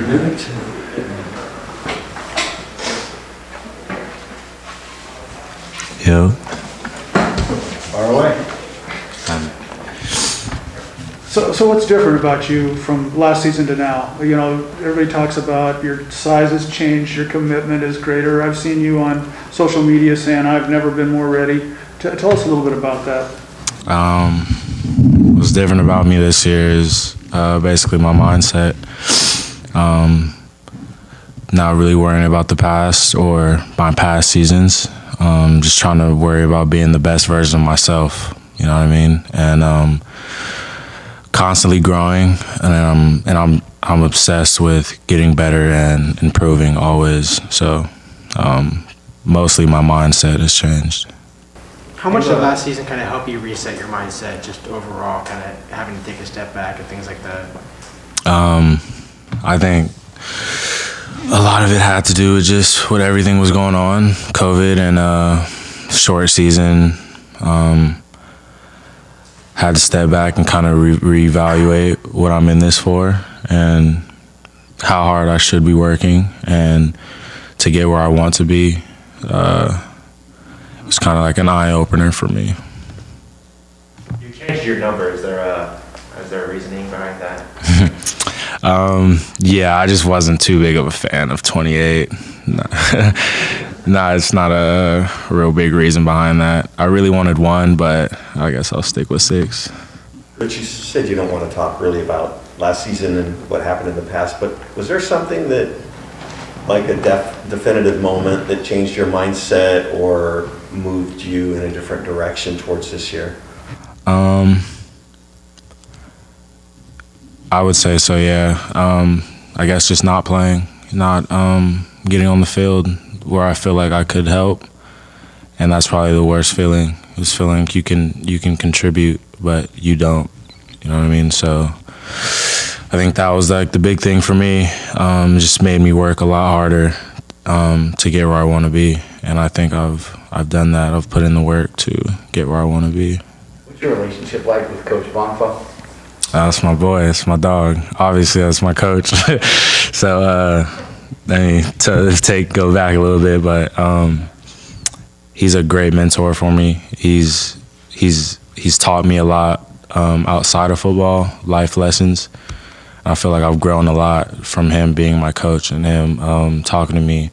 Yo. Far away. So what's different about you from last season to now? You know, everybody talks about your size has changed, your commitment is greater. I've seen you on social media saying, I've never been more ready. Tell us a little bit about that. What's different about me this year is basically my mindset. Not really worrying about the past or my past seasons. Just trying to worry about being the best version of myself. You know what I mean? And constantly growing, and I'm obsessed with getting better and improving always. So mostly my mindset has changed. How much did last season kind of help you reset your mindset, just overall, kind of having to take a step back and things like that? I think a lot of it had to do with just what everything was going on, COVID and short season. Had to step back and kind of reevaluate what I'm in this for and how hard I should be working and to get where I want to be. It was kind of like an eye-opener for me. You changed your number. Is there a reasoning behind that? Yeah, I just wasn't too big of a fan of 28. Nah, it's not a real big reason behind that. I really wanted 1, but I guess I'll stick with 6. But you said you don't want to talk really about last season and what happened in the past, but was there something that, like a definitive moment that changed your mindset or moved you in a different direction towards this year? I would say so, yeah. I guess just not playing, not getting on the field where I feel like I could help, and that's probably the worst feeling. Is feeling like you can contribute, but you don't. You know what I mean? So I think that was like the big thing for me. It just made me work a lot harder to get where I want to be, and I think I've done that. I've put in the work to get where I want to be. What's your relationship like with Coach Bonfa? That's my boy. That's my dog. Obviously, that's my coach. So, I mean, to go back a little bit, but he's a great mentor for me. He's taught me a lot outside of football, life lessons. I feel like I've grown a lot from him being my coach and him talking to me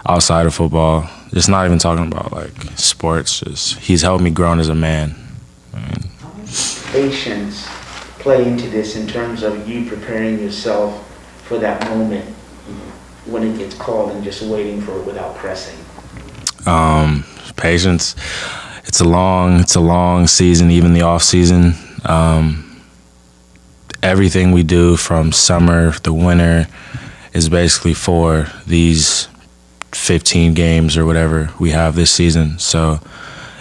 outside of football. Just not even talking about like sports. Just he's helped me grow as a man. I mean, how much patience play into this in terms of you preparing yourself for that moment when it gets called and just waiting for it without pressing? Patience. It's a long season, even the off season. Everything we do from summer to winter is basically for these 15 games or whatever we have this season. So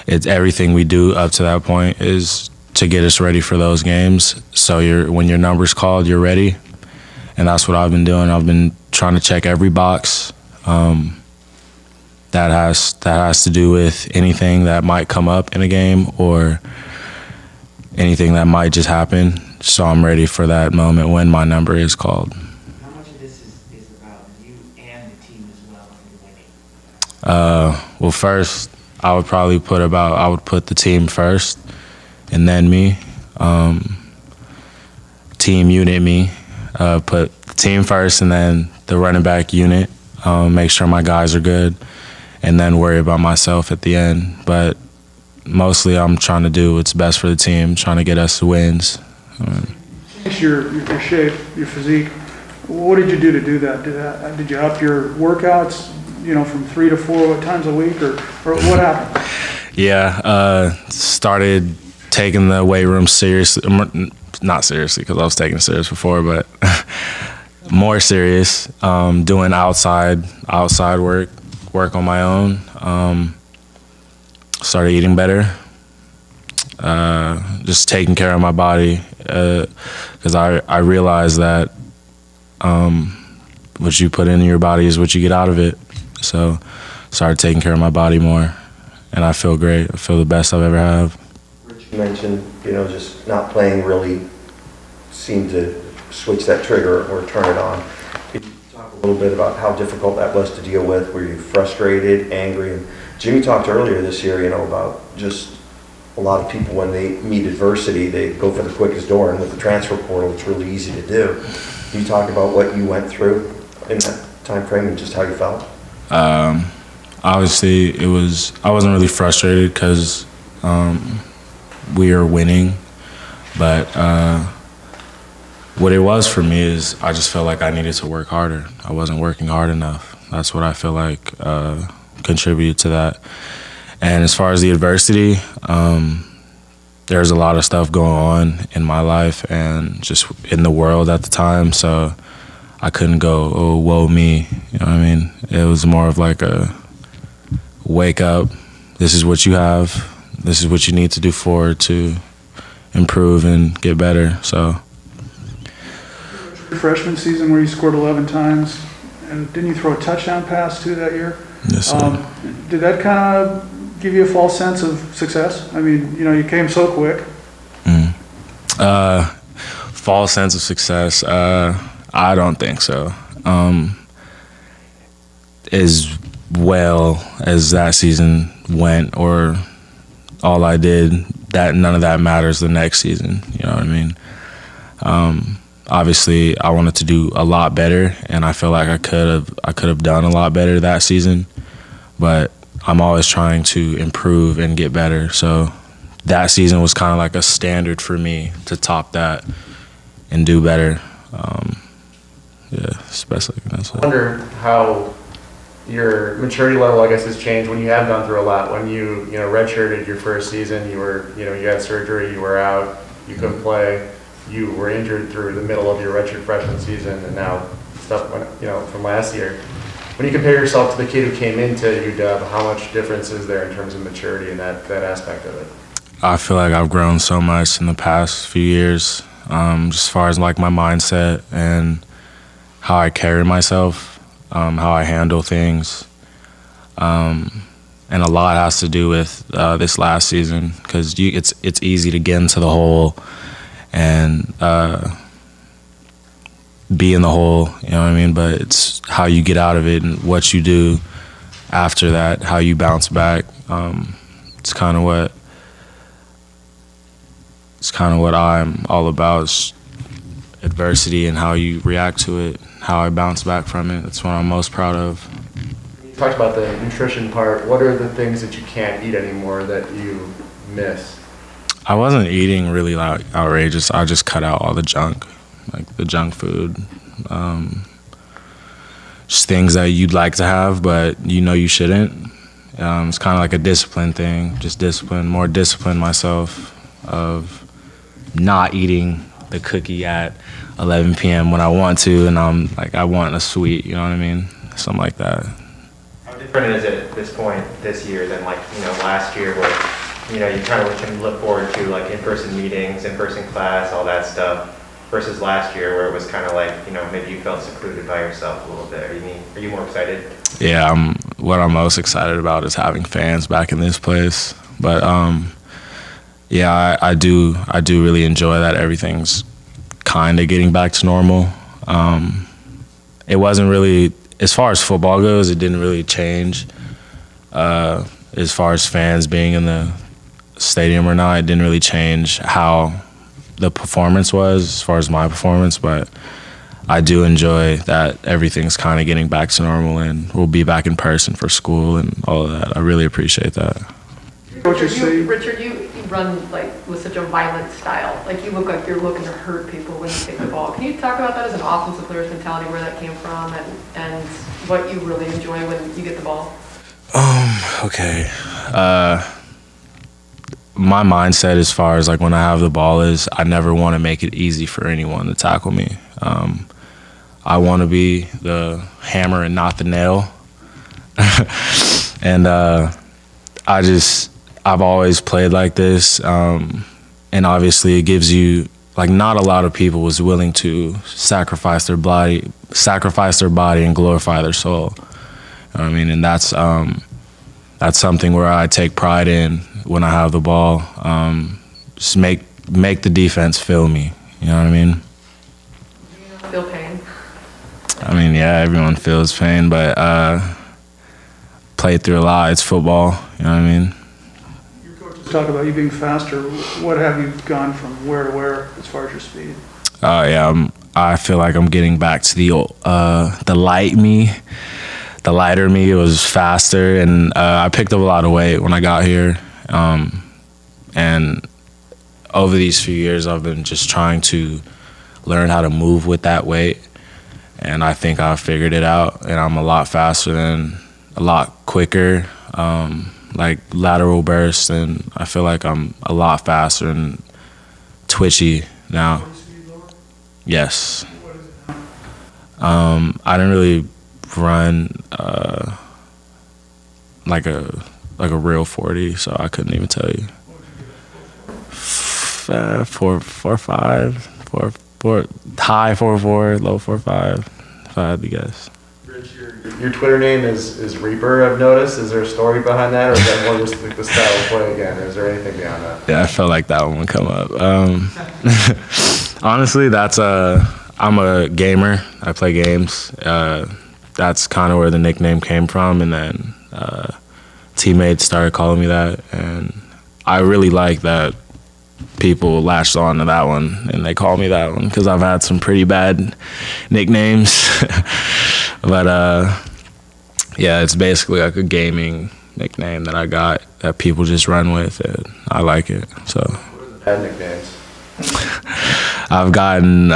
it's everything we do up to that point is to get us ready for those games. So when your number's called, you're ready. And that's what I've been doing. I've been trying to check every box that has to do with anything that might come up in a game or anything that might just happen. So I'm ready for that moment when my number is called. How much of this is about you and the team as well in winning? Well, first I would put the team first, and then me. Team unit me. Put the team first, and then the running back unit. Make sure my guys are good, and then worry about myself at the end. But mostly I'm trying to do what's best for the team, trying to get us wins. Your shape, your physique. What did you do to do that? Did you up your workouts, you know, from 3 to 4 times a week, or what happened? Yeah, started taking the weight room seriously. Not seriously, because I was taking it serious before, but more serious. Doing outside work on my own. Started eating better. Just taking care of my body, because I realized that what you put into your body is what you get out of it. So started taking care of my body more, and I feel great. I feel the best I've ever had. You mentioned, you know, just not playing really seemed to switch that trigger or turn it on. a little bit about how difficult that was to deal with. Were you frustrated, angry? And Jimmy talked earlier this year, about just a lot of people when they meet adversity, they go for the quickest door, and with the transfer portal, it's really easy to do. Can you talk about what you went through in that time frame and just how you felt? Obviously, I wasn't really frustrated because we are winning, but what it was for me is I just felt like I needed to work harder. I wasn't working hard enough. That's what I feel like contributed to that. And as far as the adversity, there's a lot of stuff going on in my life and just in the world at the time, so I couldn't go, oh, woe me, you know what I mean? It was more of like a wake up, this is what you have, this is what you need to do forward to improve and get better, so. Your freshman season where you scored 11 times, and didn't you throw a touchdown pass too that year? Yes, sir. Did that kind of give you a false sense of success? I mean, you came so quick. False sense of success? I don't think so. As well as that season went, or all I did, that none of that matters the next season. You know what I mean? Obviously, I wanted to do a lot better, and I feel like I could have done a lot better that season. But I'm always trying to improve and get better. So that season was kind of like a standard for me to top that and do better. Yeah, especially. That's I wonder how your maturity level, I guess, has changed when you have gone through a lot. When you redshirted your first season, you had surgery, you were out, you couldn't play, you were injured through the middle of your redshirt freshman season, and now stuff went, from last year. When you compare yourself to the kid who came into UW, how much difference is there in terms of maturity in that aspect of it? I feel like I've grown so much in the past few years, just as far as like my mindset and how I carry myself, how I handle things. And a lot has to do with this last season, because it's easy to get into the hole and be in the hole, you know what I mean? But it's how you get out of it and what you do after that, how you bounce back. It's kind of what I'm all about, is adversity and how you react to it, how I bounce back from it. That's what I'm most proud of. You talked about the nutrition part. What are the things that you can't eat anymore that you miss? I wasn't eating really outrageous. I just cut out all the junk, like the junk food. Just things that you'd like to have, but you shouldn't. It's kind of like a discipline thing, just more discipline myself of not eating the cookie at 11 p.m. when I want to, and I'm like, I want a sweet, you know what I mean? Something like that. How different is it at this point this year than last year, where you kind of can look forward to like in-person meetings, in-person class, all that stuff, versus last year where it was kind of like, maybe you felt secluded by yourself a little bit. Are you more excited? Yeah, what I'm most excited about is having fans back in this place. But yeah, I do really enjoy that everything's kind of getting back to normal. It wasn't really, as far as football goes, it didn't really change. As far as fans being in the stadium or not, it didn't really change how the performance was, as far as my performance, but I do enjoy that everything's kind of getting back to normal, and we'll be back in person for school and all of that. I really appreciate that. Richard, you run with such a violent style. You look like you're looking to hurt people when you take the ball. Can you talk about that as an offensive player's mentality, where that came from, and what you really enjoy when you get the ball? Okay. My mindset as far as when I have the ball is I never want to make it easy for anyone to tackle me. I want to be the hammer and not the nail. And I've always played like this. And obviously it gives you, not a lot of people was willing to sacrifice their body and glorify their soul. You know what I mean? And that's something where I take pride in when I have the ball. Just make the defense feel me. You know what I mean? Do you feel pain? I mean, yeah, everyone feels pain, but played through a lot. It's football, you know what I mean? Your coaches talk about you being faster. What have you gone from where to where as far as your speed? Yeah, I feel like I'm getting back to the light me. The lighter me was faster, and I picked up a lot of weight when I got here. And over these few years, I've been just trying to learn how to move with that weight. And I think I figured it out, and I'm a lot faster and a lot quicker, like lateral bursts, and I feel like I'm a lot faster and twitchy now. Yes. I didn't really run like a real 40, so I couldn't even tell you. 4.5, 4 high 4.4, low 4.5, if I had to guess. Rich, your Twitter name is Reaper, I've noticed. Is there a story behind that, or is that more just like the style of play again? Or is there anything beyond that? Yeah, I felt like that one would come up. Honestly, I'm a gamer. I play games. That's kind of where the nickname came from, and then teammates started calling me that, and I really like that people latched on to that one, and they call me that one because I've had some pretty bad nicknames. But yeah, it's basically like a gaming nickname that I got that people just run with, and I like it. So Bad nicknames. I've gotten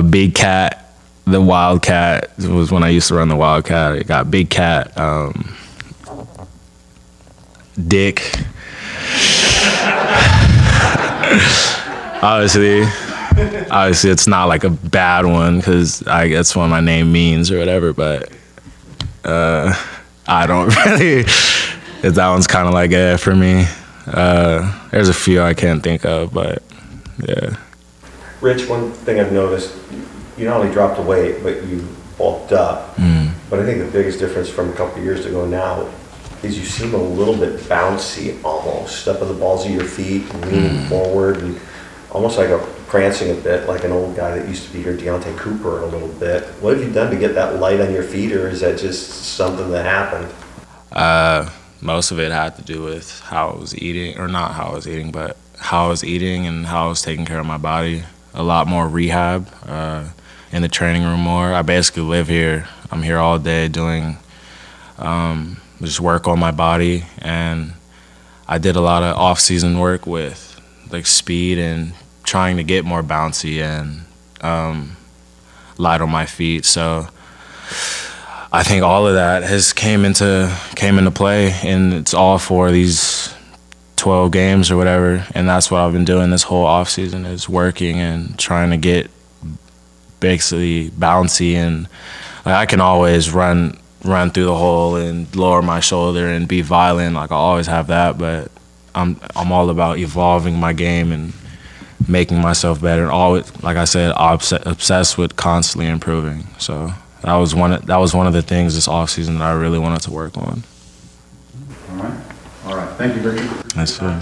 Big Cat, the Wildcat was when I used to run the Wildcat. I got Big Cat, Dick. Obviously, it's not like a bad one because that's what my name means or whatever. But I don't really. That one's kind of like for me. There's a few I can't think of, but yeah. Rich, one thing I've noticed, you not only dropped the weight, but you bulked up. But I think the biggest difference from a couple of years ago now is you seem a little bit bouncy almost, up on the balls of your feet, and leaning forward, and almost like prancing a bit like an old guy that used to be here, Deontay Cooper, a little bit. What have you done to get that light on your feet, or is that just something that happened? Most of it had to do with how I was eating, or not how I was eating, but how I was eating and how I was taking care of my body. A lot more rehab in the training room more. I basically live here. I'm here all day doing just work on my body, and I did a lot of off-season work with like speed and trying to get more bouncy and light on my feet. So I think all of that has came into play, and it's all for these 12 games or whatever, and that's what I've been doing this whole off season, is working and trying to get basically bouncy, and like, I can always run through the hole and lower my shoulder and be violent, like I always have that, but I'm all about evolving my game and making myself better, and always, like I said, obsessed with constantly improving. So that was one of the things this off season that I really wanted to work on. All right. Thank you, Ricky. That's it.